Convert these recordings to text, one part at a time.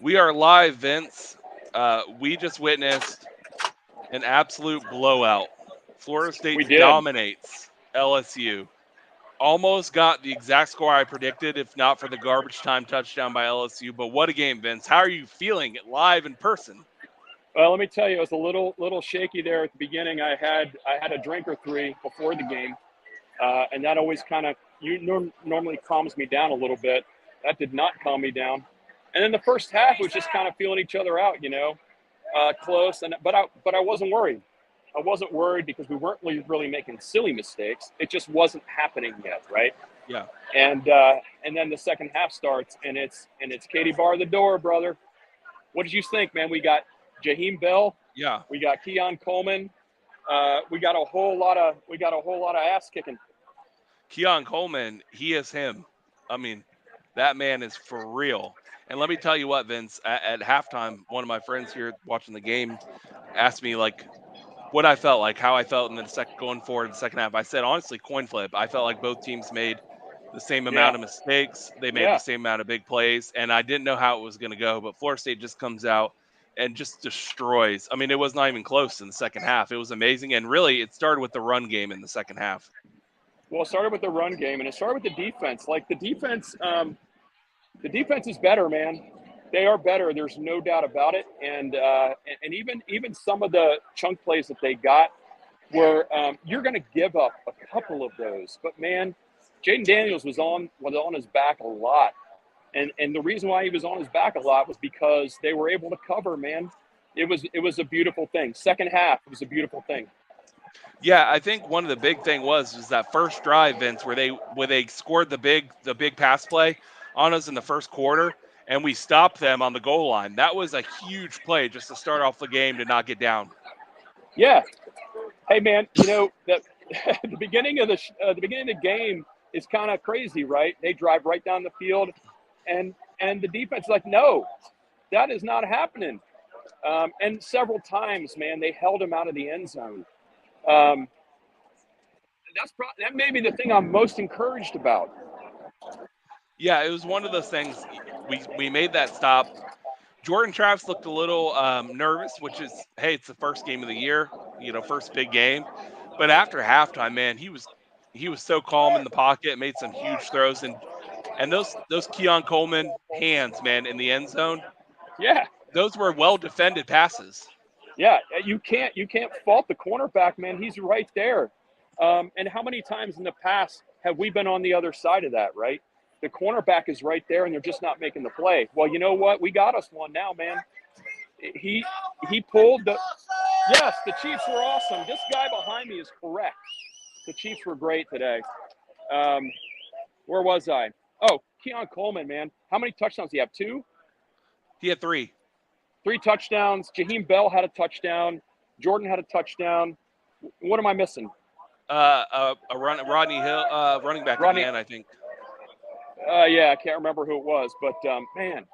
We are live, Vince. We just witnessed an absolute blowout. Florida We State did. dominates LSU. Almost got the exact score I predicted, if not for the garbage time touchdown by LSU. But what a game, Vince. How are you feeling it live in person? Well, let me tell you, it was a little shaky there at the beginning. I had a drink or three before the game, and that always kind of normally calms me down a little bit. That did not calm me down. And then the first half was just kind of feeling each other out, close. But I wasn't worried. I wasn't worried because we weren't really making silly mistakes. It just wasn't happening yet, right? Yeah. And then the second half starts, and it's Katie bar the door, brother. What did you think, man? We got Jaheim Bell, Yeah. we got Keon Coleman, we got a whole lot of ass kicking. Keon Coleman, he is him. I mean, that man is for real. And let me tell you what, Vince, at halftime, one of my friends here watching the game asked me, like, what I felt like, how I felt in the second going forward in the second half. I said honestly, coin flip. I felt like both teams made the same Yeah, amount of mistakes. They made the yeah. same amount of big plays, and I didn't know how it was going to go. But Florida State just comes out and just destroys. I mean, it was not even close in the second half. It was amazing, and really, it started with the run game in the second half. Well, it started with the run game, and it started with the defense. Like the defense is better, man. They are better. There's no doubt about it. And even some of the chunk plays that they got where you're going to give up a couple of those. But man, Jaden Daniels was on his back a lot, and the reason why he was on his back a lot was because they were able to cover. Man, it was a beautiful thing. Second half, it was a beautiful thing. Yeah, I think one of the big thing was that first drive, Vince, where they scored the big pass play on us in the first quarter, and we stopped them on the goal line. That was a huge play just to start off the game to not get down. Yeah. Hey man, that the beginning of the game is kind of crazy, right? They drive right down the field, and the defense is like, no, that is not happening. And several times, man, they held him out of the end zone. Um, that may be the thing I'm most encouraged about. Yeah, it was one of those things. We made that stop. Jordan Travis looked a little nervous, which is, hey, it's the first game of the year, first big game. But after halftime, man, he was so calm in the pocket, made some huge throws, and those Keon Coleman hands, man, in the end zone, Yeah, those were well defended passes. yeah. You can't fault the cornerback, man. He's right there. And how many times in the past have we been on the other side of that, right? The cornerback is right there, and they're just not making the play. Well, you know what? We got us one now, man. He he pulled the. Yes, the Chiefs were awesome. This guy behind me is correct. The Chiefs were great today. Um, where was I? Oh, Keon Coleman, man. How many touchdowns do you have? Two? He had three. Three touchdowns. Jaheim Bell had a touchdown. Jordan had a touchdown. What am I missing? Rodney Hill, running back at the Rodney. end, I think. Yeah, I can't remember who it was, but man,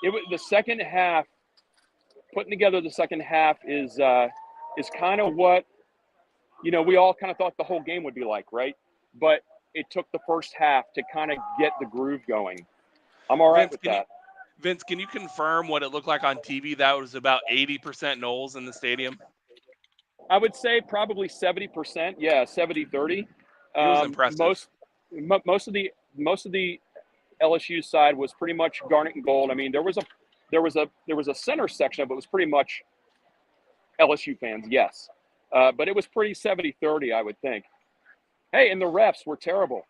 it was the second half. Putting together the second half is kind of what we all kind of thought the whole game would be like, right? But it took the first half to kind of get the groove going. I'm all right Vince, with can you that. Vince, can you confirm what it looked like on TV? That was about 80% Knowles in the stadium. I would say probably 70%. Yeah, 70-30. It was impressive. Most of the LSU side was pretty much Garnet and Gold. I mean, there was a center section of it was pretty much LSU fans, yes. But it was pretty 70-30, I would think. Hey, and the refs were terrible.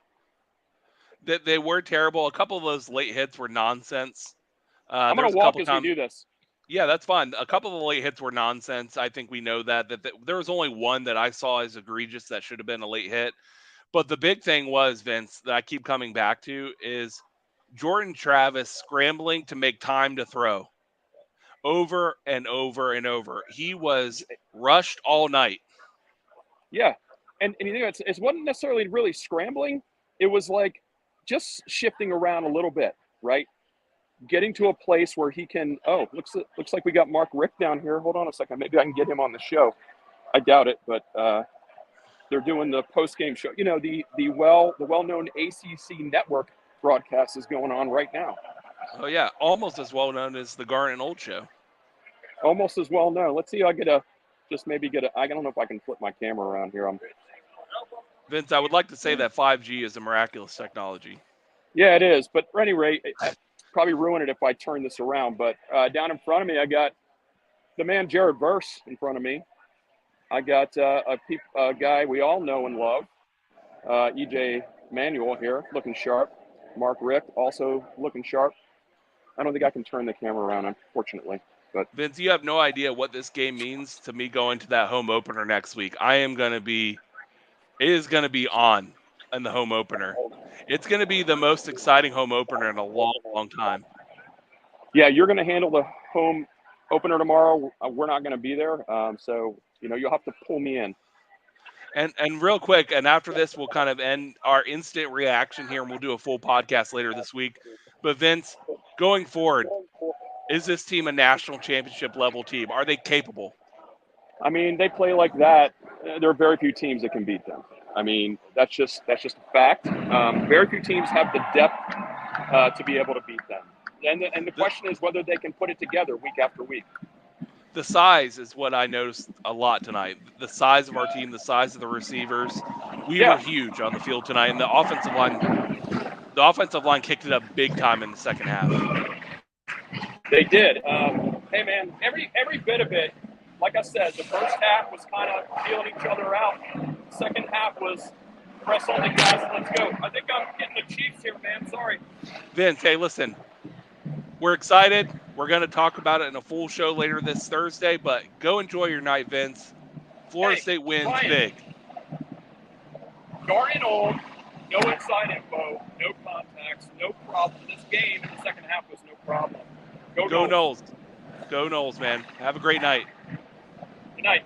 That they were terrible. A couple of those late hits were nonsense. I'm There going was to a walk couple as we times. do this. Yeah, that's fine. A couple of the late hits were nonsense. I think we know that there was only one that I saw as egregious that should have been a late hit. But the big thing was, Vince, that I keep coming back to is Jordan Travis scrambling to make time to throw over and over and over. He was rushed all night. Yeah. And you know, it wasn't necessarily really scrambling. It was like just shifting around a little bit, right? Getting to a place where he can. Oh, looks like we got Mark Rick down here. Hold on a second. Maybe I can get him on the show. I doubt it, but they're doing the post game show. The well known ACC network broadcast is going on right now. Oh yeah, almost as well known as the Garnet and Old show. Almost as well known. Let's see. I don't know if I can flip my camera around here. Vince, I would like to say that 5G is a miraculous technology. Yeah, it is. But at any rate, I probably ruin it if I turn this around. But down in front of me, I got the man Jared Verse in front of me. I got a guy we all know and love, EJ Manuel here, looking sharp. Mark Rick also looking sharp. I don't think I can turn the camera around, unfortunately. But Vince, you have no idea what this game means to me going to that home opener next week. It is going to be on in the home opener. It's going to be the most exciting home opener in a long, long time. yeah, you're going to handle the home opener tomorrow. We're not going to be there, so you'll have to pull me in. And real quick, and after this, we'll kind of end our instant reaction here, and we'll do a full podcast later this week. But Vince, going forward, is this team a national championship level team? Are they capable? I mean, they play like that. There are very few teams that can beat them. I mean, that's just a fact. Very few teams have the depth to be able to beat them. And the question is whether they can put it together week after week. The size is what I noticed a lot tonight. The size of our team, the size of the receivers. We were Yeah, huge on the field tonight, and the offensive line kicked it up big time in the second half. they did. Hey, man, every bit of it. Like I said, the first half was kind of feeling each other out. Second half was press on the gas, let's go. I think I'm getting the Chiefs here, man. Sorry. Vince, hey, listen, we're excited. We're going to talk about it in a full show later this Thursday, but go enjoy your night, Vince. Florida Hey, State wins Ryan, big. Garnet and Old, no inside info, no contacts, no problem. This game in the second half was no problem. Go Go Noles. Knowles. Go Knowles, man. Have a great night. Good night.